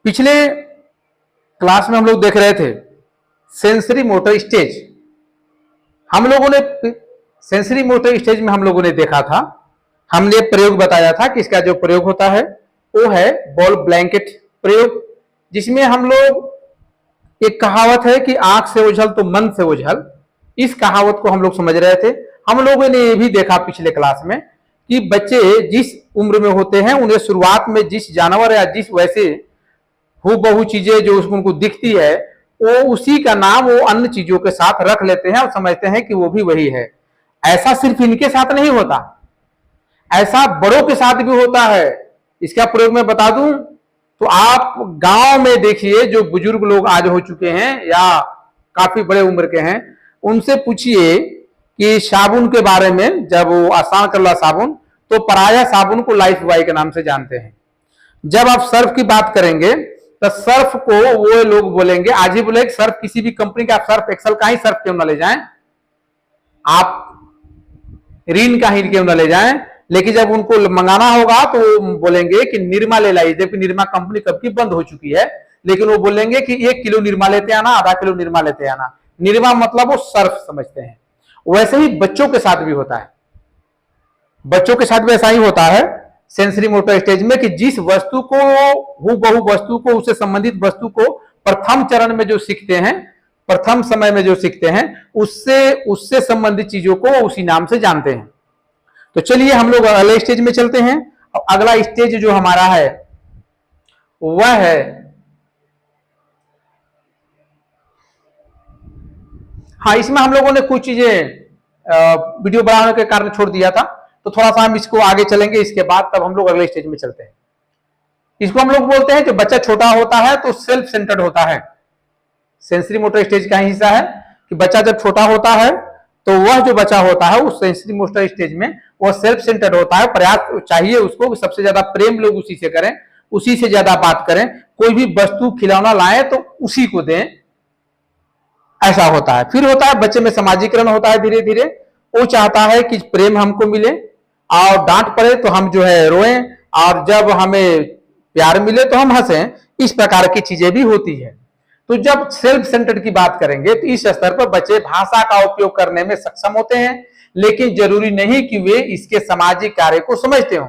पिछले क्लास में हम लोग देख रहे थे सेंसरी मोटर स्टेज। हम लोगों ने सेंसरी मोटर स्टेज में हम लोगों ने देखा था, हमने प्रयोग बताया था कि इसका जो प्रयोग होता है वो है बॉल ब्लैंकेट प्रयोग, जिसमें हम लोग, एक कहावत है कि आंख से ओझल तो मन से ओझल, इस कहावत को हम लोग समझ रहे थे। हम लोगों ने ये भी देखा पिछले क्लास में कि बच्चे जिस उम्र में होते हैं उन्हें शुरुआत में जिस जानवर या जिस वैसे हूबहू चीजें जो उनको दिखती है वो उसी का नाम वो अन्य चीजों के साथ रख लेते हैं और समझते हैं कि वो भी वही है। ऐसा सिर्फ इनके साथ नहीं होता, ऐसा बड़ों के साथ भी होता है। इसका प्रयोग मैं बता दूं तो आप गांव में देखिए, जो बुजुर्ग लोग आज हो चुके हैं या काफी बड़े उम्र के हैं, उनसे पूछिए कि साबुन के बारे में, जब वो आसान करला साबुन, तो पराया साबुन को लाइफ बॉय के नाम से जानते हैं। जब आप सर्फ की बात करेंगे तो सर्फ को वो लोग बोलेंगे, आज ही बोले सर्फ किसी भी कंपनी का, आप सर्फ एक्सल का ही सर्फ क्यों ना ले जाएं, आप रिन का ही क्यों ना ले जाएं, लेकिन जब उनको मंगाना होगा तो वो बोलेंगे कि निरमा ले लाइए, जबकि निरमा कंपनी कब की बंद हो चुकी है, लेकिन वो बोलेंगे कि 1 किलो निरमा लेते आना, आधा किलो निरमा लेते आना। निरमा मतलब वो सर्फ समझते हैं। वैसे ही बच्चों के साथ भी होता है, बच्चों के साथ भी ऐसा ही होता है सेंसरी मोटर स्टेज में, कि जिस वस्तु को, हूबहू वस्तु को, उससे संबंधित वस्तु को प्रथम चरण में जो सीखते हैं, प्रथम समय में जो सीखते हैं, उससे संबंधित चीजों को उसी नाम से जानते हैं। तो चलिए हम लोग अगले स्टेज में चलते हैं। और अगला स्टेज जो हमारा है वह है हाँ, इसमें हम लोगों ने कुछ चीजें वीडियो बनाने के कारण छोड़ दिया था, तो थोड़ा सा हम इसको आगे चलेंगे, इसके बाद तब हम लोग अगले स्टेज में चलते हैं। इसको हम लोग बोलते हैं कि बच्चा छोटा होता है तो सेल्फ सेंटर्ड होता है। सेंसरी मोटर स्टेज का हिस्सा है कि बच्चा जब छोटा होता है तो वह जो बच्चा होता है उस सेंसरी मोटर स्टेज में वह सेल्फ सेंटर्ड होता है। प्रयास चाहिए उसको कि सबसे ज्यादा प्रेम लोग उसी से करें, उसी से ज्यादा बात करें, कोई भी वस्तु खिलौना लाए तो उसी को दें, ऐसा होता है। फिर होता है बच्चे में सामाजिकरण होता है, धीरे धीरे वो चाहता है कि प्रेम हमको मिले, और डांट पड़े तो हम जो है रोएं, और जब हमें प्यार मिले तो हम हंसें। इस प्रकार की चीजें भी होती है। तो जब सेल्फ सेंटर्ड की बात करेंगे तो इस स्तर पर बच्चे भाषा का उपयोग करने में सक्षम होते हैं, लेकिन जरूरी नहीं कि वे इसके सामाजिक कार्य को समझते हों।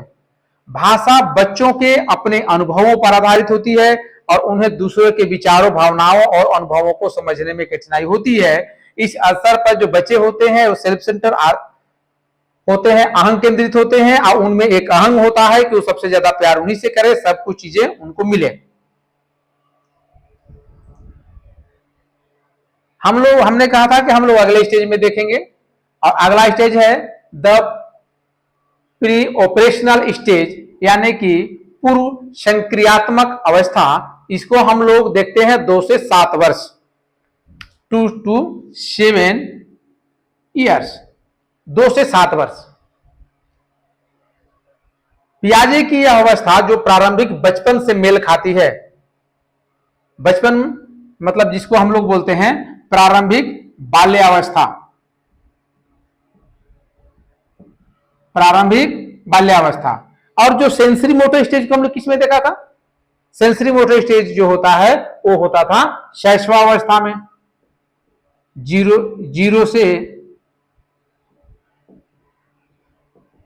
भाषा बच्चों के अपने अनुभवों पर आधारित होती है और उन्हें दूसरों के विचारों, भावनाओं और अनुभवों को समझने में कठिनाई होती है। इस अवसर पर जो बच्चे होते हैं वो सेल्फ सेंटर होते हैं, अहंग केंद्रित होते हैं, और उनमें एक अहंग होता है कि वो सबसे ज्यादा प्यार उन्हीं से करे, सब कुछ चीजें उनको मिले। हमने कहा था कि हम लोग अगले स्टेज में देखेंगे, और अगला स्टेज है द प्री ऑपरेशनल स्टेज, यानी कि पूर्व संक्रियात्मक अवस्था। इसको हम लोग देखते हैं 2 से 7 वर्ष, 2 to 7 ईयर्स, 2 से 7 वर्ष। पियाजे की यह अवस्था जो प्रारंभिक बचपन से मेल खाती है, बचपन मतलब जिसको हम लोग बोलते हैं प्रारंभिक बाल्यावस्था, प्रारंभिक बाल्यावस्था। और जो सेंसरी मोटर स्टेज को हम लोग किसमें देखा था, सेंसरी मोटर स्टेज जो होता है वो होता था शैशवावस्था में, 0 से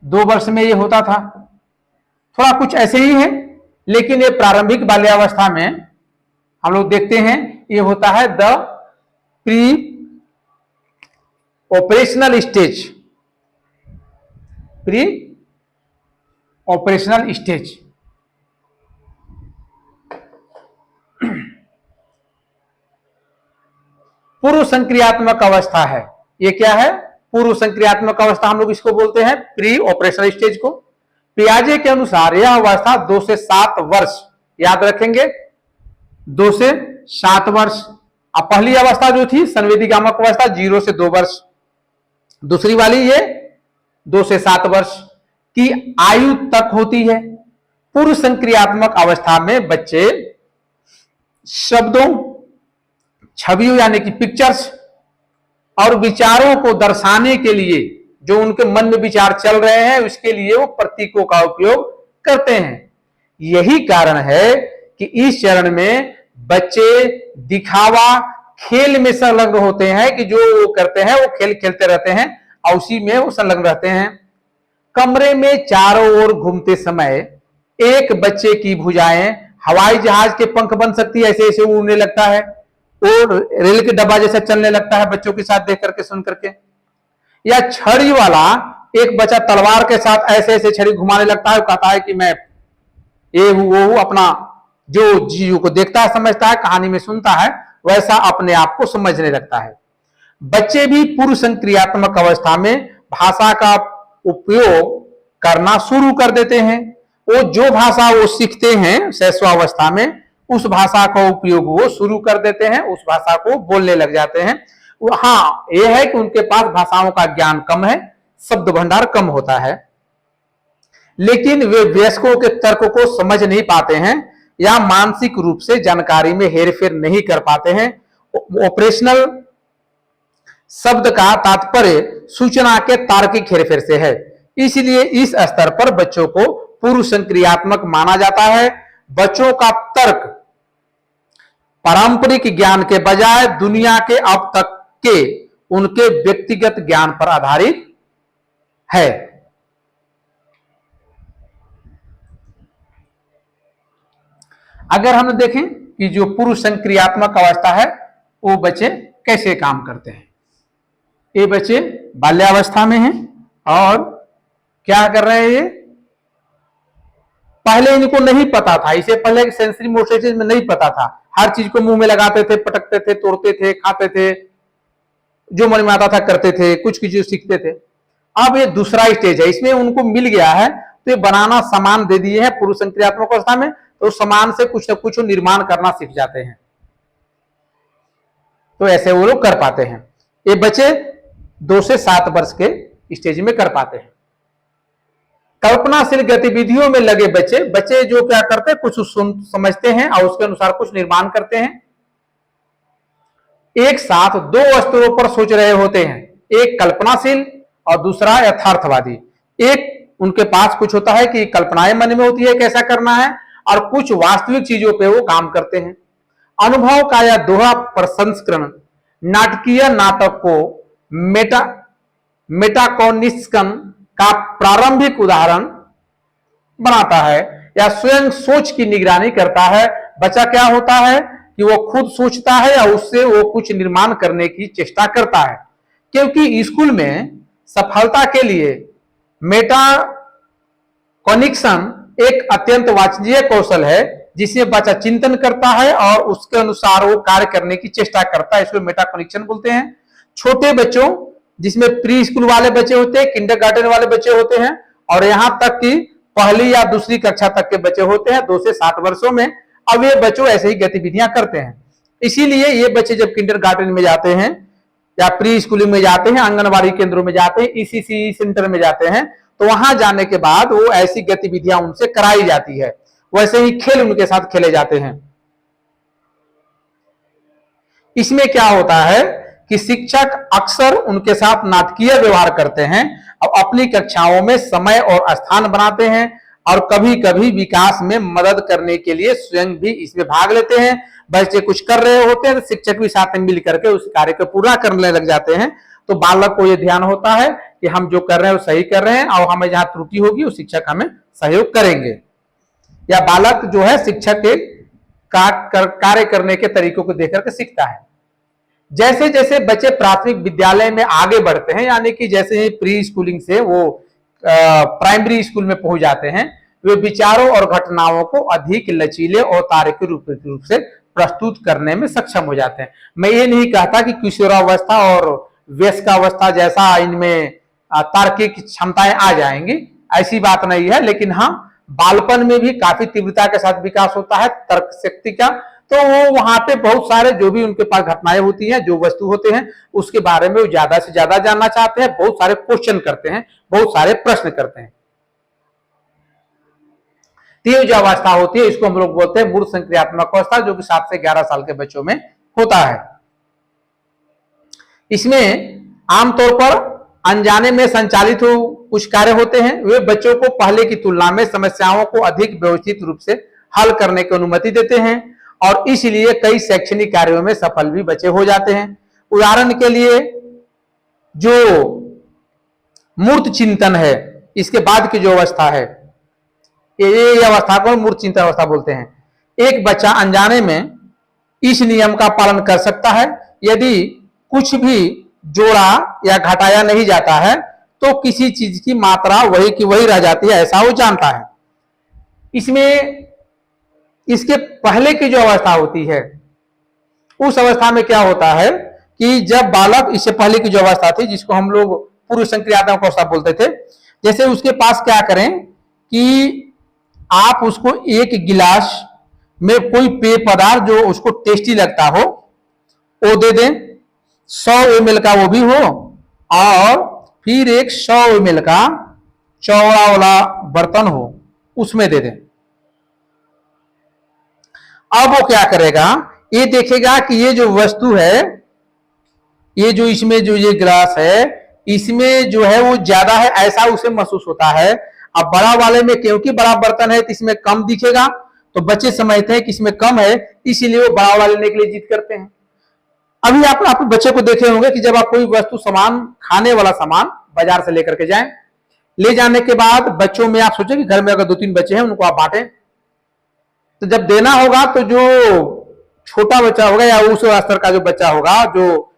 2 वर्ष में ये होता था। थोड़ा कुछ ऐसे ही है, लेकिन ये प्रारंभिक बाल्यावस्था में हम लोग देखते हैं ये होता है the pre operational stage, pre operational stage. पूर्व संक्रियात्मक अवस्था है। ये क्या है, पूर्व संक्रियात्मक अवस्था हम लोग इसको बोलते हैं, प्री ऑपरेशनल स्टेज को। पियाजे के अनुसार यह अवस्था 2 से 7 वर्ष, याद रखेंगे 2 से 7 वर्ष। अब पहली अवस्था जो थी संवेदीगामक अवस्था 0 से 2 वर्ष, दूसरी वाली ये 2 से 7 वर्ष की आयु तक होती है। पूर्व संक्रियात्मक अवस्था में बच्चे शब्दों, छवियों यानी कि पिक्चर्स और विचारों को दर्शाने के लिए, जो उनके मन में विचार चल रहे हैं उसके लिए वो प्रतीकों का उपयोग करते हैं। यही कारण है कि इस चरण में बच्चे दिखावा खेल में संलग्न होते हैं, कि जो वो करते हैं वो खेल खेलते रहते हैं और उसी में वो संलग्न रहते हैं। कमरे में चारों ओर घूमते समय एक बच्चे की भुजाएं हवाई जहाज के पंख बन सकती है, ऐसे ऐसे उड़ने लगता है, और रेल के डब्बा जैसा चलने लगता है बच्चों के साथ देख करके सुन करके। या छड़ी वाला एक बच्चा तलवार के साथ ऐसे ऐसे छड़ी घुमाने लगता है, कहता है कि मैं ये हूं वो हूं, अपना जो चीजों को देखता है समझता है, कहानी में सुनता है, वैसा अपने आप को समझने लगता है। बच्चे भी पूर्व संक्रियात्मक अवस्था में भाषा का उपयोग करना शुरू कर देते हैं। वो जो भाषा वो सीखते हैं शैशवावस्था में, उस भाषा का उपयोग वो शुरू कर देते हैं, उस भाषा को बोलने लग जाते हैं। हाँ, यह है कि उनके पास भाषाओं का ज्ञान कम है, शब्द भंडार कम होता है, लेकिन वे वयस्कों के तर्क को समझ नहीं पाते हैं या मानसिक रूप से जानकारी में हेरफेर नहीं कर पाते हैं। ऑपरेशनल शब्द का तात्पर्य सूचना के तार्किक हेरफेर से है, इसलिए इस स्तर पर बच्चों को पूर्व संक्रियात्मक माना जाता है। बच्चों का तर्क पारंपरिक ज्ञान के बजाय दुनिया के अब तक के उनके व्यक्तिगत ज्ञान पर आधारित है। अगर हम देखें कि जो पूर्व संक्रियात्मक अवस्था है वो बच्चे कैसे काम करते हैं। ये बच्चे बाल्यावस्था में हैं और क्या कर रहे हैं, ये पहले इनको नहीं पता था, इसे पहले सेंसरी मोटर स्टेज में नहीं पता था, हर चीज को मुंह में लगाते थे, पटकते थे, तोड़ते थे, खाते थे, जो मन में आता था करते थे, कुछ चीज सीखते थे। अब ये दूसरा स्टेज है, इसमें उनको मिल गया है तो ये बनाना सामान दे दिए हैं पूर्व संक्रियात्मक अवस्था में, तो सामान से कुछ न कुछ निर्माण करना सीख जाते हैं, तो ऐसे वो लोग कर पाते हैं। ये बच्चे 2 से 7 वर्ष के स्टेज में कर पाते हैं। कल्पनाशील गतिविधियों में लगे बच्चे जो क्या करते हैं, कुछ समझते हैं और उसके अनुसार कुछ निर्माण करते हैं। एक साथ 2 स्तरों पर सोच रहे होते हैं, एक कल्पनाशील और दूसरा यथार्थवादी। एक उनके पास कुछ होता है कि कल्पनाएं मन में होती है कैसा करना है, और कुछ वास्तविक चीजों पे वो काम करते हैं। अनुभव का यह दोहरा प्रसंस्करण नाटकीय नाटक को मेटाकॉग्निशन का प्रारंभिक उदाहरण बनाता है, या स्वयं सोच की निगरानी करता है। बच्चा क्या होता है कि वो खुद सोचता है या उससे वो कुछ निर्माण करने की चेष्टा करता है, क्योंकि स्कूल में सफलता के लिए मेटाकॉग्निशन एक अत्यंत वांछनीय कौशल है, जिसमें बच्चा चिंतन करता है और उसके अनुसार वो कार्य करने की चेष्टा करता है, इसको मेटाकॉग्निशन बोलते हैं। छोटे बच्चों, जिसमें प्री स्कूल वाले बच्चे होते हैं, किंडरगार्टन वाले बच्चे होते हैं, और यहां तक कि पहली या दूसरी कक्षा तक के बच्चे होते हैं 2 से 7 वर्षों में, अब ये बच्चों ऐसे ही गतिविधियां करते हैं। इसीलिए ये बच्चे जब किंडरगार्टन में जाते हैं या प्री स्कूलिंग में जाते हैं, आंगनबाड़ी केंद्रों में जाते हैं, ईसीसी सेंटर में जाते हैं, तो वहां जाने के बाद वो ऐसी गतिविधियां उनसे कराई जाती है, वैसे ही खेल उनके साथ खेले जाते हैं। इसमें क्या होता है कि शिक्षक अक्सर उनके साथ नाटकीय व्यवहार करते हैं और अपनी कक्षाओं में समय और स्थान बनाते हैं, और कभी कभी विकास में मदद करने के लिए स्वयं भी इसमें भाग लेते हैं। बच्चे कुछ कर रहे होते हैं तो शिक्षक भी साथ में मिल करके उस कार्य को पूरा करने लग जाते हैं। तो बालक को यह ध्यान होता है कि हम जो कर रहे हैं वो सही कर रहे हैं, और हमें जहां त्रुटि होगी वो शिक्षक हमें सहयोग करेंगे। या बालक जो है शिक्षक के कार्य करने के तरीकों को देख करके सीखता है। जैसे जैसे बच्चे प्राथमिक विद्यालय में आगे बढ़ते हैं, यानी कि जैसे ही प्री स्कूलिंग से वो प्राइमरी स्कूल में पहुंच जाते हैं, वे विचारों और घटनाओं को अधिक लचीले और तार्किक रूप से प्रस्तुत करने में सक्षम हो जाते हैं। मैं ये नहीं कहता कि किशोरावस्था और वयस्कावस्था जैसा इनमें तार्किक क्षमताएं आ जाएंगी, ऐसी बात नहीं है, लेकिन हाँ, बालपन में भी काफी तीव्रता के साथ विकास होता है तर्क शक्ति का। तो वो वहां पे बहुत सारे जो भी उनके पास घटनाएं होती हैं, जो वस्तु होते हैं, उसके बारे में वो ज्यादा से ज्यादा जानना चाहते हैं, बहुत सारे क्वेश्चन करते हैं, बहुत सारे प्रश्न करते हैं। तो जो अवस्था होती है इसको हम लोग बोलते हैं मूर्त संक्रियात्मक अवस्था, जो कि 7 से 11 साल के बच्चों में होता है। इसमें आमतौर पर अनजाने में संचालित कुछ कार्य होते हैं, वे बच्चों को पहले की तुलना में समस्याओं को अधिक व्यवस्थित रूप से हल करने की अनुमति देते हैं और इसलिए कई शैक्षणिक कार्यों में सफल भी बच्चे हो जाते हैं। उदाहरण के लिए जो मूर्त चिंतन है, इसके बाद की जो अवस्था है, ये अवस्था को मूर्त चिंतन अवस्था बोलते हैं। एक बच्चा अनजाने में इस नियम का पालन कर सकता है, यदि कुछ भी जोड़ा या घटाया नहीं जाता है तो किसी चीज की मात्रा वही की वही रह जाती है, ऐसा वो जानता है। इसमें इसके पहले की जो अवस्था होती है, उस अवस्था में क्या होता है कि जब बालक, इससे पहले की जो अवस्था थी जिसको हम लोग पूर्व संक्रियात्मक अवस्था बोलते थे, जैसे उसके पास क्या करें कि आप उसको एक गिलास में कोई पेय पदार्थ जो उसको टेस्टी लगता हो वो दे दें, 100 ml का वो भी हो, और फिर एक 100 ml का चौड़ा वाला बर्तन हो, उसमें दे दें। अब वो क्या करेगा, ये देखेगा कि ये जो वस्तु है, ये जो इसमें जो ये गिलास है, इसमें जो है वो ज्यादा है, ऐसा उसे महसूस होता है। अब बड़ा वाले में क्योंकि बड़ा बर्तन है तो इसमें कम दिखेगा, तो बच्चे समझते हैं कि इसमें कम है, इसीलिए वो बड़ा वाला लेने के लिए जिद करते हैं। अभी आप बच्चे को देखे होंगे कि जब आप कोई वस्तु सामान, खाने वाला सामान बाजार से लेकर के जाएं, ले जाने के बाद बच्चों में आप सोचें कि घर में अगर 2-3 बच्चे हैं उनको आप बांटें, तो जब देना होगा तो जो छोटा बच्चा होगा या उस स्तर का जो बच्चा होगा, जो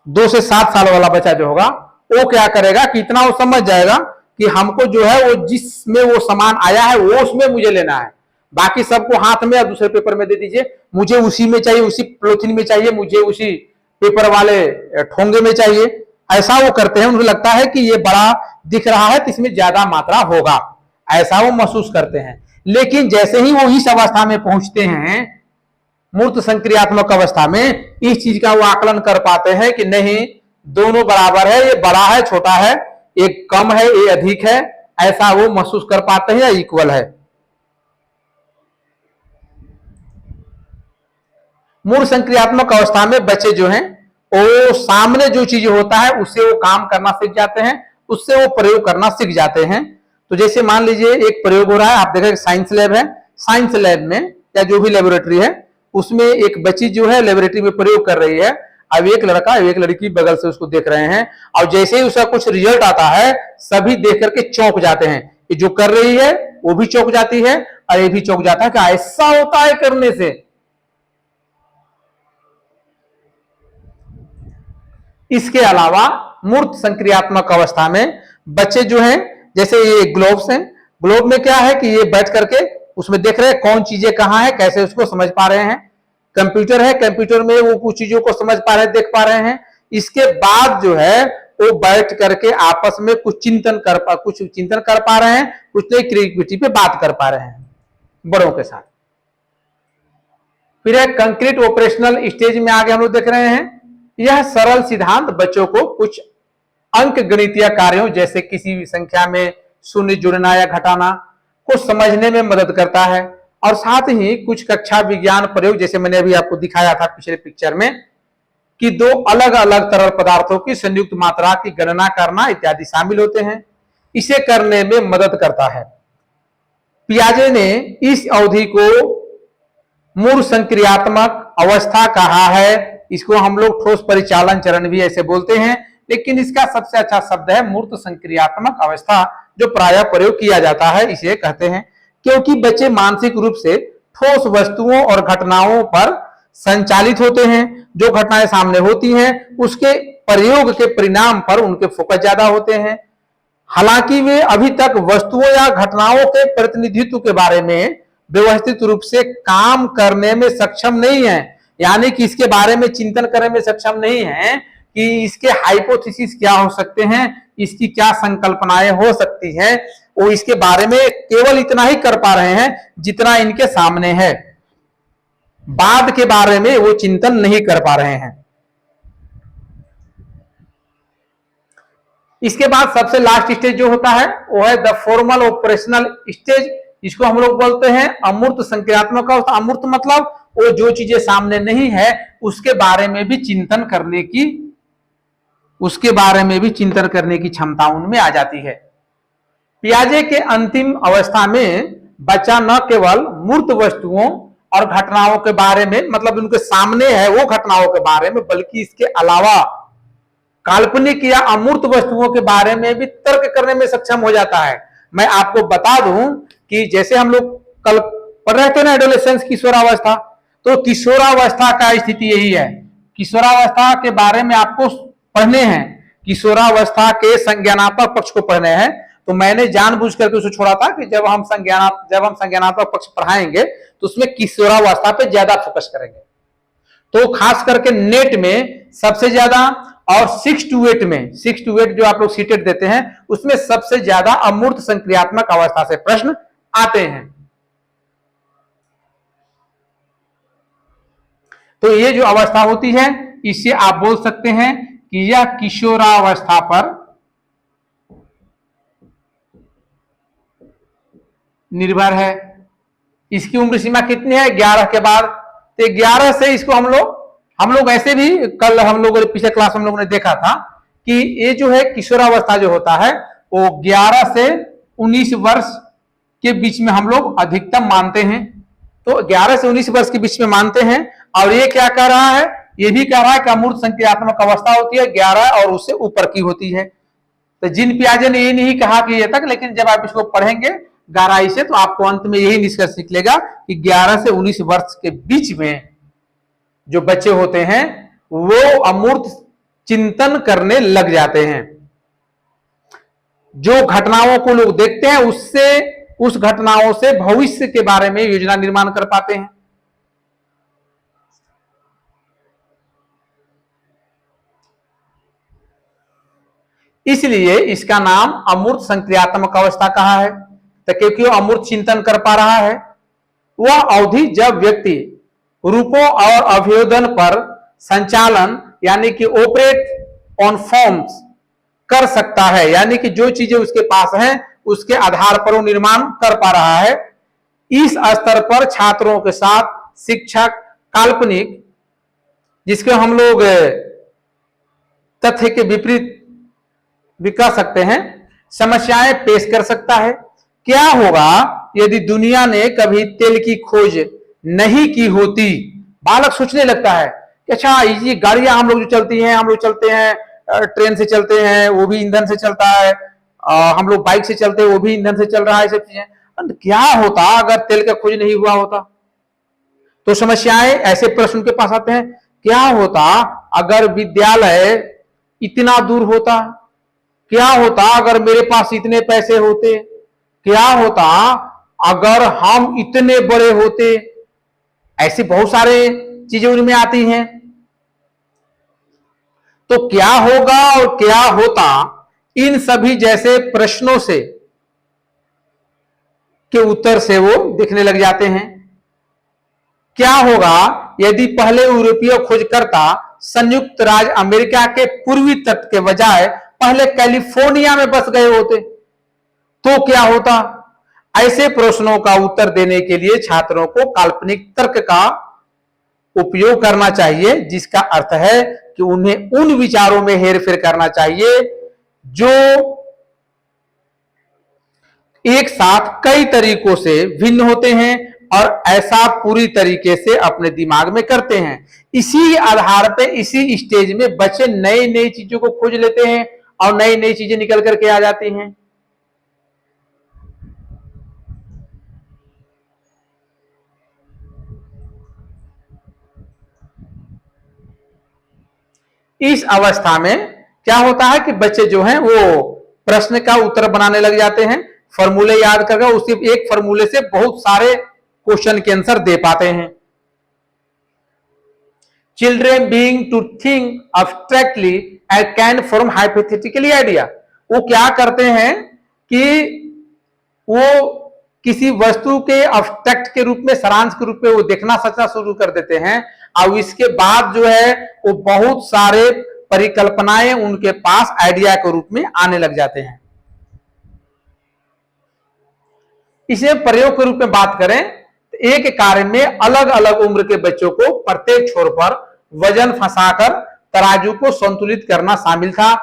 2 से 7 साल वाला बच्चा जो होगा, वो क्या करेगा कि इतना वो समझ जाएगा कि हमको जो है वो जिसमें वो सामान आया है वो उसमें मुझे लेना है, बाकी सबको हाथ में या दूसरे पेपर में दे दीजिए, मुझे उसी में चाहिए, उसी पॉलिथीन में चाहिए, मुझे उसी पेपर वाले ठोंगे में चाहिए। ऐसा वो करते हैं, उनको लगता है कि ये बड़ा दिख रहा है तो इसमें ज्यादा मात्रा होगा, ऐसा वो महसूस करते हैं। लेकिन जैसे ही वो इस अवस्था में पहुंचते हैं, मूर्त संक्रियात्मक अवस्था में, इस चीज का वो आकलन कर पाते हैं कि नहीं, दोनों बराबर है, ये बड़ा है छोटा है, एक कम है ये अधिक है, ऐसा वो महसूस कर पाते हैं, या इक्वल है। मूर्त संक्रियात्मक अवस्था में बच्चे जो हैं वो सामने जो चीज होता है उससे वो काम करना सीख जाते हैं, उससे वो प्रयोग करना सीख जाते हैं। तो जैसे मान लीजिए एक प्रयोग हो रहा है, आप देखें साइंस लैब है, साइंस लैब में या जो भी लेबोरेटरी है उसमें एक बच्ची जो है लेबोरेटरी में प्रयोग कर रही है। अब एक लड़का एक लड़की बगल से उसको देख रहे हैं, और जैसे ही उसका कुछ रिजल्ट आता है सभी देख करके चौंक जाते हैं, कि जो कर रही है वो भी चौंक जाती है और ये भी चौंक जाता है कि ऐसा होता है करने से। इसके अलावा मूर्त संक्रियात्मक अवस्था में बच्चे जो हैं, जैसे ये ग्लोब्स हैं, ग्लोब में क्या है कि ये बैठ करके उसमें देख रहे हैं कौन चीजें कहां है, कैसे उसको समझ पा रहे हैं। कंप्यूटर है, कंप्यूटर में वो कुछ चीजों को समझ पा रहे हैं, देख पा रहे हैं। इसके बाद जो है वो बैठ करके आपस में कुछ चिंतन कर पा रहे हैं, कुछ नई क्रिएटिविटी पे बात कर पा रहे हैं बड़ों के साथ। फिर एक कंक्रीट ऑपरेशनल स्टेज में आगे हम लोग देख रहे हैं, यह सरल सिद्धांत बच्चों को कुछ अंक गणितीय कार्यों जैसे किसी भी संख्या में शून्य जोड़ना या घटाना को समझने में मदद करता है, और साथ ही कुछ कक्षा विज्ञान प्रयोग, जैसे मैंने अभी आपको दिखाया था पिछले पिक्चर में, कि 2 अलग अलग तरल पदार्थों की संयुक्त मात्रा की गणना करना इत्यादि शामिल होते हैं, इसे करने में मदद करता है। पियाजे ने इस अवधि को मूर्त संक्रियात्मक अवस्था कहा है। इसको हम लोग ठोस परिचालन चरण भी ऐसे बोलते हैं, लेकिन इसका सबसे अच्छा शब्द है मूर्त संक्रियात्मक अवस्था, जो प्रायः प्रयोग किया जाता है, इसे कहते हैं। क्योंकि बच्चे मानसिक रूप से ठोस वस्तुओं और घटनाओं पर संचालित होते हैं, जो घटनाएं सामने होती हैं उसके प्रयोग के परिणाम पर उनके फोकस ज्यादा होते हैं। हालांकि वे अभी तक वस्तुओं या घटनाओं के प्रतिनिधित्व के बारे में व्यवस्थित रूप से काम करने में सक्षम नहीं है, यानी कि इसके बारे में चिंतन करने में सक्षम नहीं है कि इसके हाइपोथेसिस क्या हो सकते हैं, इसकी क्या संकल्पनाएं हो सकती हैं, वो इसके बारे में केवल इतना ही कर पा रहे हैं जितना इनके सामने है, बाद के बारे में वो चिंतन नहीं कर पा रहे हैं। इसके बाद सबसे लास्ट स्टेज जो होता है वो है द फॉर्मल ऑपरेशनल स्टेज, इसको हम लोग बोलते हैं अमूर्त संक्रियात्मक अवस्था। अमूर्त मतलब वो जो चीजें सामने नहीं है उसके बारे में भी चिंतन करने की क्षमता उनमें आ जाती है। पियाजे के अंतिम अवस्था में बच्चा न केवल मूर्त वस्तुओं और घटनाओं के बारे में, मतलब उनके सामने है वो घटनाओं के बारे में, बल्कि इसके अलावा काल्पनिक या अमूर्त वस्तुओं के बारे में भी तर्क करने में सक्षम हो जाता है। मैं आपको बता दूं कि जैसे हम लोग कल पढ़ रहे थे ना एडोलेसेंस, किशोरावस्था, तो किशोरावस्था का स्थिति यही है। किशोरावस्था के बारे में आपको पढ़ने हैं, किशोरावस्था के संज्ञानात्मक पक्ष को पढ़ने हैं। तो मैंने जानबूझ करके उसे छोड़ा था कि जब हम संज्ञानात्मक पक्ष पढ़ाएंगे तो उसमें किशोरावस्था पे ज्यादा फोकस करेंगे। तो खास करके नेट में सबसे ज्यादा और 6 to 8 में, 6 to 8 जो आप लोग सीटेट देते हैं उसमें सबसे ज्यादा अमूर्त संक्रियात्मक अवस्था से प्रश्न आते हैं। तो ये जो अवस्था होती है इससे आप बोल सकते हैं कि यह किशोरावस्था पर निर्भर है। इसकी उम्र सीमा कितनी है? 11 के बाद। तो 11 से इसको हम लोग ऐसे भी कल हम लोग पिछले क्लास हम लोगों ने देखा था कि ये जो है किशोरावस्था जो होता है वो 11 से 19 वर्ष के बीच में हम लोग अधिकतम मानते हैं। तो 11 से 19 वर्ष के बीच में मानते हैं। और ये क्या कह रहा है? ये भी कह रहा है कि अमूर्त संक्रियात्मक अवस्था होती है 11 और उससे ऊपर की होती है। तो जिन पियाजे ने ये नहीं कहा कि ये तक, लेकिन जब आप इसको पढ़ेंगे गहराई से तो आपको अंत में यही निष्कर्ष निकलेगा कि 11 से 19 वर्ष के बीच में जो बच्चे होते हैं वो अमूर्त चिंतन करने लग जाते हैं। जो घटनाओं को लोग देखते हैं उस घटनाओं से भविष्य के बारे में योजना निर्माण कर पाते हैं। इसलिए इसका नाम अमूर्त संक्रियात्मक अवस्था कहा है। तो क्योंकि वो अमूर्त चिंतन कर पा रहा है, वह अवधि जब व्यक्ति रूपों और अभियोजन पर संचालन यानी कि ऑपरेट ऑन फॉर्म्स कर सकता है, यानी कि जो चीजें उसके पास हैं उसके आधार पर वो निर्माण कर पा रहा है। इस स्तर पर छात्रों के साथ शिक्षक काल्पनिक, जिसके हम लोग तथ्य के विपरीत भी कह सकते हैं, समस्याएं पेश कर सकता है। क्या होगा यदि दुनिया ने कभी तेल की खोज नहीं की होती? बालक सोचने लगता है कि अच्छा ये गाड़ियां हम लोग जो चलती हैं, हम लोग चलते हैं ट्रेन से चलते हैं वो भी ईंधन से चलता है, हम लोग बाइक से चलते हैं वो भी ईंधन से चल रहा है, सब चीजें। क्या होता अगर तेल का खोज नहीं हुआ होता? तो समस्याएं, ऐसे प्रश्न के पास आते हैं। क्या होता अगर विद्यालय इतना दूर होता? क्या होता अगर मेरे पास इतने पैसे होते? क्या होता अगर हम इतने बड़े होते? ऐसी बहुत सारे चीजें उनमें आती हैं। तो क्या होगा और क्या होता, इन सभी जैसे प्रश्नों से के उत्तर से वो दिखने लग जाते हैं। क्या होगा यदि पहले यूरोपीय खोजकर्ता संयुक्त राज्य अमेरिका के पूर्वी तट के बजाय पहले कैलिफोर्निया में बस गए होते? तो क्या होता? ऐसे प्रश्नों का उत्तर देने के लिए छात्रों को काल्पनिक तर्क का उपयोग करना चाहिए, जिसका अर्थ है कि उन्हें उन विचारों में हेरफेर करना चाहिए जो एक साथ कई तरीकों से भिन्न होते हैं और ऐसा पूरी तरीके से अपने दिमाग में करते हैं। इसी आधार पे इसी स्टेज में बच्चे नई नई चीजों को खोज लेते हैं और नई नई चीजें निकल करके आ जाती हैं। इस अवस्था में क्या होता है कि बच्चे जो हैं वो प्रश्न का उत्तर बनाने लग जाते हैं, फॉर्मूले याद करके उसी एक फॉर्मूले से बहुत सारे क्वेश्चन के आंसर दे पाते हैं। Children being to think abstractly and can form hypothetically idea. वो क्या करते हैं कि वो किसी वस्तु के अब्स्ट्रैक्ट के रूप में, सारांश के रूप में वो देखना सोचना शुरू कर देते हैं और इसके बाद जो है वो बहुत सारे परिकल्पनाएं उनके पास आइडिया के रूप में आने लग जाते हैं। इसे प्रयोग के रूप में बात करें तो एक कार्य में अलग अलग उम्र के बच्चों को प्रत्येक छोर पर वजन फंसाकर तराजू को संतुलित करना शामिल था।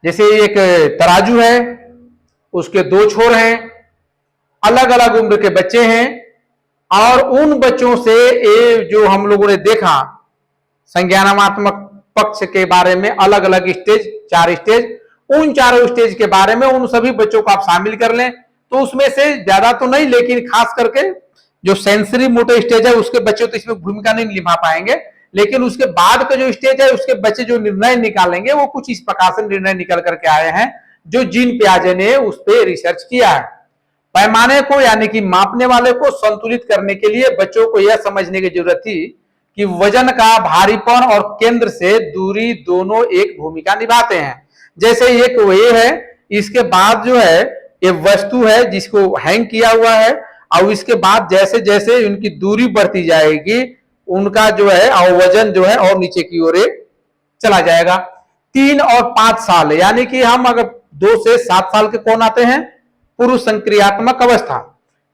जैसे एक तराजू है, उसके दो छोर हैं, अलग अलग उम्र के बच्चे हैं और उन बच्चों से ये जो हम लोगों ने देखा संज्ञानात्मक पक्ष के बारे में अलग अलग स्टेज, 4 स्टेज, उन चारों स्टेज के बारे में उन सभी बच्चों को आप शामिल कर लें तो उसमें से ज्यादा तो नहीं, लेकिन खास करके जो सेंसरी मोटर स्टेज है उसके बच्चे तो इसमें भूमिका नहीं निभा पाएंगे, लेकिन उसके बाद का जो स्टेज है उसके बच्चे जो निर्णय निकालेंगे वो कुछ इस प्रकार से निर्णय निकल करके आए हैं जो जीन पियाजे ने उस पर रिसर्च किया है। पैमाने को यानी कि मापने वाले को संतुलित करने के लिए बच्चों को यह समझने की जरूरत थी कि वजन का भारीपन और केंद्र से दूरी दोनों एक भूमिका निभाते हैं। जैसे एक ये है, इसके बाद जो है ये वस्तु है जिसको हैंग किया हुआ है और इसके बाद जैसे जैसे उनकी दूरी बढ़ती जाएगी उनका जो है और वजन जो है और नीचे की ओर चला जाएगा। 3 और 5 साल यानी कि हम अगर 2 से 7 साल के कौन आते हैं, पूर्व संक्रियात्मक अवस्था।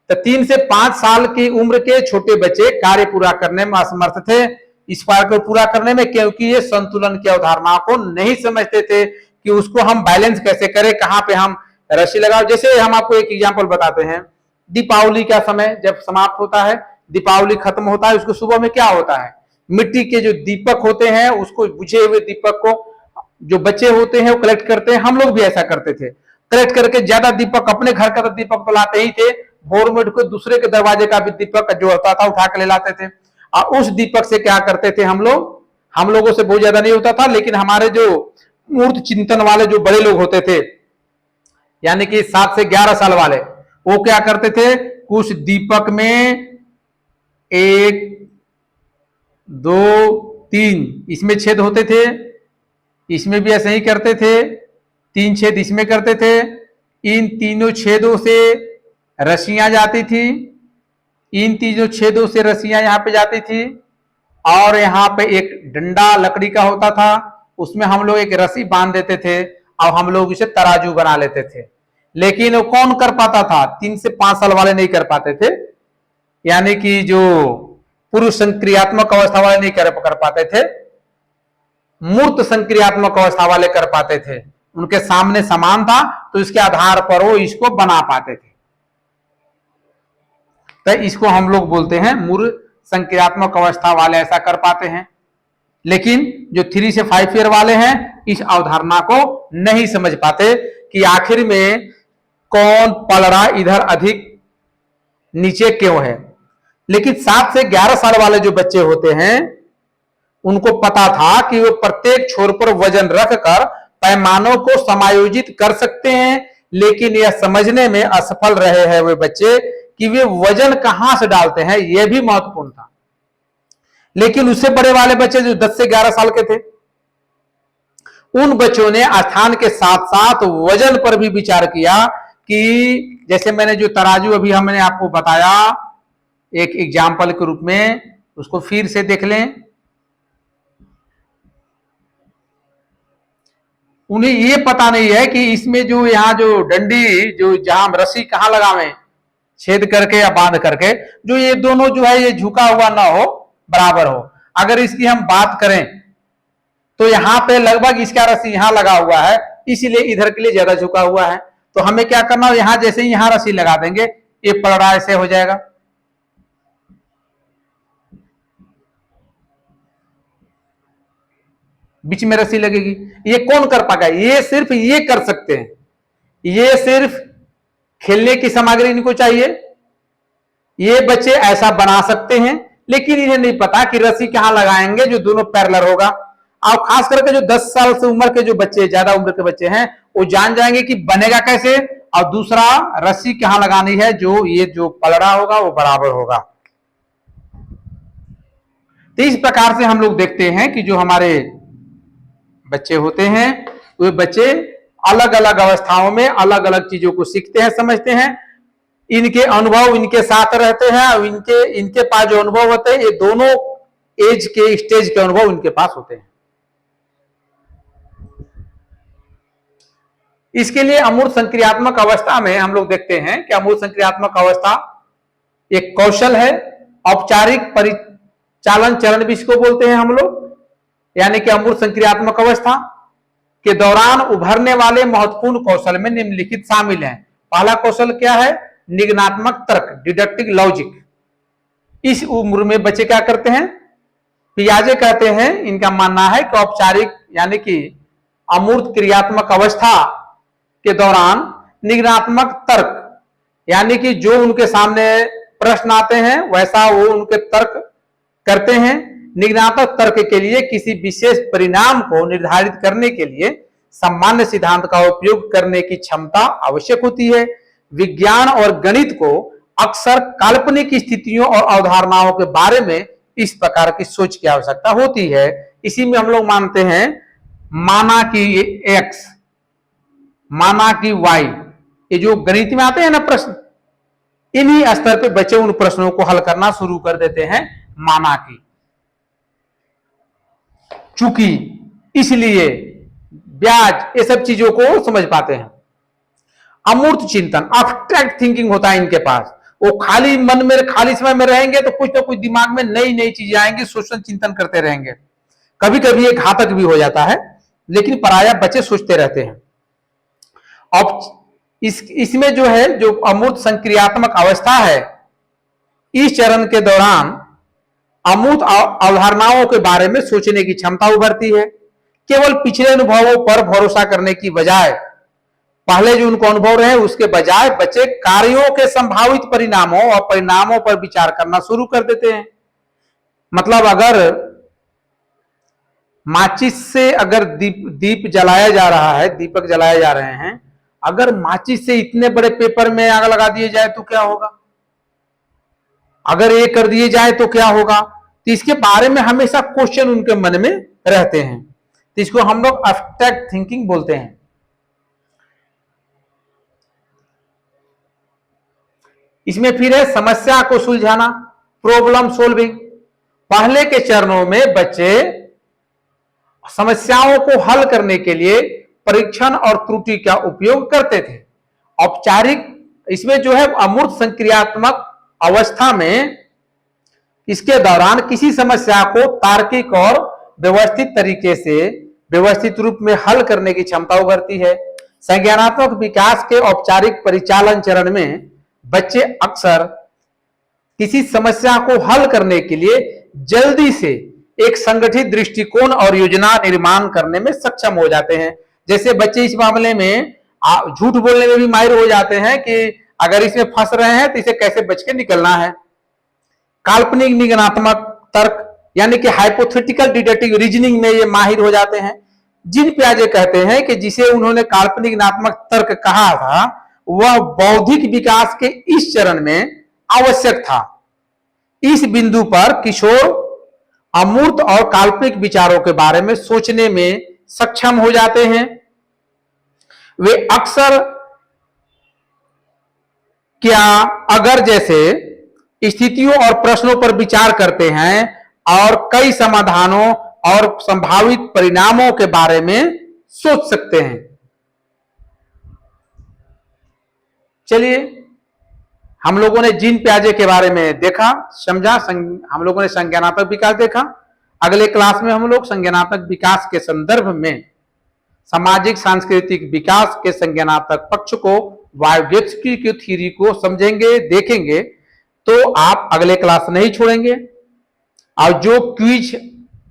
तो 3 से 5 साल की उम्र के छोटे बच्चे कार्य पूरा करने में असमर्थ थे, इस कार्य को पूरा करने में, क्योंकि ये संतुलन की अवधारणा को नहीं समझते थे कि उसको हम बैलेंस कैसे करें, कहां पे हम रस्सी लगाओ। जैसे हम आपको एक एग्जांपल बताते हैं, दीपावली का समय जब समाप्त होता है, दीपावली खत्म होता है, उसको सुबह में क्या होता है, मिट्टी के जो दीपक होते हैं उसको बुझे हुए दीपक को जो बच्चे होते हैं वो कलेक्ट करते हैं। हम लोग भी ऐसा करते थे, कलेक्ट करके ज्यादा दीपक अपने घर का तो दीपक तो लाते ही थे, भोर में को दूसरे के दरवाजे का भी दीपक जो होता था उठा के ले लाते थे और उस दीपक से क्या करते थे हम लोगों से बहुत ज्यादा नहीं होता था, लेकिन हमारे जो मूर्त चिंतन वाले जो बड़े लोग होते थे यानी कि 7 से 11 साल वाले, वो क्या करते थे, कुछ दीपक में 1 2 3 इसमें छेद होते थे, इसमें भी ऐसे ही करते थे, 3 छेद इसमें करते थे, इन तीनों छेदों से रस्सियां जाती थी, इन तीनों छेदों से रस्सियां यहां पे जाती थी और यहाँ पे एक डंडा लकड़ी का होता था, उसमें हम लोग एक रस्सी बांध देते थे और हम लोग इसे तराजू बना लेते थे। लेकिन वो कौन कर पाता था, 3 से 5 साल वाले नहीं कर पाते थे, यानी कि जो पुरुष संक्रियात्मक अवस्था वाले नहीं कर पाते थे, मूर्त संक्रियात्मक अवस्था वाले कर पाते थे। उनके सामने समान था तो इसके आधार पर वो इसको बना पाते थे। तो इसको हम लोग बोलते हैं मूर्त संक्रियात्मक अवस्था वाले ऐसा कर पाते हैं। लेकिन जो 3 से 5 ईयर वाले हैं इस अवधारणा को नहीं समझ पाते कि आखिर में कौन पलड़ा इधर अधिक नीचे क्यों है। लेकिन 7 से 11 साल वाले जो बच्चे होते हैं उनको पता था कि वो प्रत्येक छोर पर वजन रखकर पैमानों को समायोजित कर सकते हैं, लेकिन यह समझने में असफल रहे हैं वे बच्चे कि वे वजन कहां से डालते हैं, यह भी महत्वपूर्ण था। लेकिन उससे बड़े वाले बच्चे जो 10 से 11 साल के थे उन बच्चों ने स्थान के साथ साथ वजन पर भी विचार किया कि जैसे मैंने जो तराजू अभी हमने आपको बताया एक एग्जाम्पल के रूप में, उसको फिर से देख लें। उन्हें ये पता नहीं है कि इसमें जो यहाँ जो डंडी जो जहां रस्सी कहां लगावें, छेद करके या बांध करके, जो ये दोनों जो है ये झुका हुआ ना हो, बराबर हो। अगर इसकी हम बात करें तो यहाँ पे लगभग इसका रस्सी यहां लगा हुआ है, इसीलिए इधर के लिए ज्यादा झुका हुआ है। तो हमें क्या करना है, यहां जैसे ही यहां रस्सी लगा देंगे ये पलड़ा ऐसे हो जाएगा। बीच में रस्सी लगेगी। ये कौन कर पाएगा, ये सिर्फ ये कर सकते हैं, ये सिर्फ खेलने की सामग्री इनको चाहिए, ये बच्चे ऐसा बना सकते हैं, लेकिन इन्हें नहीं पता कि रस्सी कहां लगाएंगे जो दोनों पैरेलल होगा। और खास करके जो 10 साल से उम्र के जो बच्चे, ज्यादा उम्र के बच्चे हैं, वो जान जाएंगे कि बनेगा कैसे, और दूसरा रस्सी कहां लगानी है जो ये जो पलड़ा होगा वो बराबर होगा। तो इस प्रकार से हम लोग देखते हैं कि जो हमारे बच्चे होते हैं वे बच्चे अलग अलग अवस्थाओं में अलग अलग चीजों को सीखते हैं, समझते हैं। इनके अनुभव इनके साथ रहते हैं और इनके पास जो अनुभव होते हैं ये दोनों एज के स्टेज के अनुभव इनके पास होते हैं। इसके लिए अमूर्त संक्रियात्मक अवस्था में हम लोग देखते हैं कि अमूर्त संक्रियात्मक अवस्था एक कौशल है, औपचारिक परिचालन चरण भी इसको बोलते हैं हम लोग। यानी कि अमूर्त संक्रियात्मक अवस्था के दौरान उभरने वाले महत्वपूर्ण कौशल में निम्नलिखित शामिल हैं। पहला कौशल क्या है, निगनात्मक तर्क, डिडक्टिव लॉजिक। इस उम्र में बच्चे क्या करते हैं, पियाजे कहते हैं, इनका मानना है कि औपचारिक यानी कि अमूर्त क्रियात्मक अवस्था के दौरान निगनात्मक तर्क यानी कि जो उनके सामने प्रश्न आते हैं वैसा वो उनके तर्क करते हैं। निगनात्मक तर्क के लिए किसी विशेष परिणाम को निर्धारित करने के लिए सामान्य सिद्धांत का उपयोग करने की क्षमता आवश्यक होती है। विज्ञान और गणित को अक्सर काल्पनिक स्थितियों और अवधारणाओं के बारे में इस प्रकार की सोच की आवश्यकता होती है। इसी में हम लोग मानते हैं माना कि x, माना कि y, ये जो गणित में आते हैं ना प्रश्न, इन्हीं स्तर पे बच्चे उन प्रश्नों को हल करना शुरू कर देते हैं माना कि, चूंकि, इसलिए, ब्याज, ये सब चीजों को समझ पाते हैं। अमूर्त चिंतन, अब्स्ट्रैक्ट थिंकिंग होता है इनके पास। वो खाली मन में, खाली समय में रहेंगे तो कुछ ना कुछ दिमाग में नई नई चीजें आएंगी, सोचना चिंतन करते रहेंगे। कभी कभी ये घातक भी हो जाता है, लेकिन प्रायः बच्चे सोचते रहते हैं। अब इसमें जो है, जो अमूर्त संक्रियात्मक अवस्था है, इस चरण के दौरान अमूर्त अवधारणाओं के बारे में सोचने की क्षमता उभरती है। केवल पिछले अनुभवों पर भरोसा करने की बजाय, पहले जो उनको अनुभव रहे उसके बजाय बच्चे कार्यों के संभावित परिणामों और परिणामों पर विचार करना शुरू कर देते हैं। मतलब अगर माचिस से अगर दीप जलाया जा रहा है, दीपक जलाए जा रहे हैं, अगर माचिस से इतने बड़े पेपर में आग लगा दिए जाए तो क्या होगा, अगर ये कर दिए जाए तो क्या होगा। तो इसके बारे में हमेशा क्वेश्चन उनके मन में रहते हैं, तो इसको हम लोग एब्स्ट्रैक्ट थिंकिंग बोलते हैं। इसमें फिर है समस्या को सुलझाना, प्रॉब्लम सोल्विंग। पहले के चरणों में बच्चे समस्याओं को हल करने के लिए परीक्षण और त्रुटि का उपयोग करते थे। औपचारिक, इसमें जो है अमूर्त संक्रियात्मक अवस्था में, इसके दौरान किसी समस्या को तार्किक और व्यवस्थित तरीके से व्यवस्थित रूप में हल करने की क्षमता उभरती है। संज्ञानात्मक विकास के औपचारिक परिचालन चरण में बच्चे अक्सर किसी समस्या को हल करने के लिए जल्दी से एक संगठित दृष्टिकोण और योजना निर्माण करने में सक्षम हो जाते हैं। जैसे बच्चे इस मामले में झूठ बोलने में भी माहिर हो जाते हैं कि अगर इसमें फंस रहे हैं तो इसे कैसे बच के निकलना है। काल्पनिक निगनात्मक तर्क यानी कि हाइपोथेटिकल डिडक्टिव रीजनिंग में ये माहिर हो जाते हैं। जिन पियाजे कहते हैं कि जिसे उन्होंने काल्पनिक निगनात्मक तर्क कहा था वह बौद्धिक विकास के इस चरण में आवश्यक था। इस बिंदु पर किशोर अमूर्त और काल्पनिक विचारों के बारे में सोचने में सक्षम हो जाते हैं। वे अक्सर क्या अगर जैसे स्थितियों और प्रश्नों पर विचार करते हैं और कई समाधानों और संभावित परिणामों के बारे में सोच सकते हैं। चलिए, हम लोगों ने जीन पियाजे के बारे में देखा, समझा, हम लोगों ने संज्ञानात्मक विकास देखा। अगले क्लास में हम लोग संज्ञानात्मक विकास के संदर्भ में सामाजिक सांस्कृतिक विकास के संज्ञानात्मक पक्ष को, वायोगेत्स्की की थ्योरी को समझेंगे, देखेंगे। तो आप अगले क्लास नहीं छोड़ेंगे और जो क्विज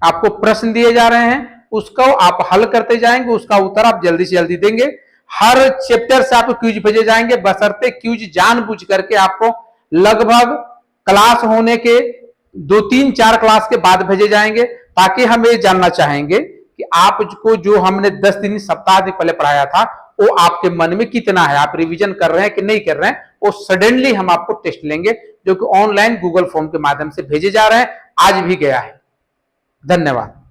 आपको प्रश्न दिए जा रहे हैं उसको आप हल करते जाएंगे, उसका उत्तर आप जल्दी से जल्दी देंगे। हर चैप्टर से आपको क्विज भेजे जाएंगे, बशर्ते क्विज जानबूझ करके आपको लगभग क्लास होने के 2-3-4 क्लास के बाद भेजे जाएंगे, ताकि हम ये जानना चाहेंगे कि आपको जो हमने 10 दिन सप्ताह दिन पहले पढ़ाया था वो आपके मन में कितना है, आप रिवीजन कर रहे हैं कि नहीं कर रहे हैं। वो सडनली हम आपको टेस्ट लेंगे जो कि ऑनलाइन गूगल फॉर्म के माध्यम से भेजे जा रहे हैं, आज भी गया है। धन्यवाद।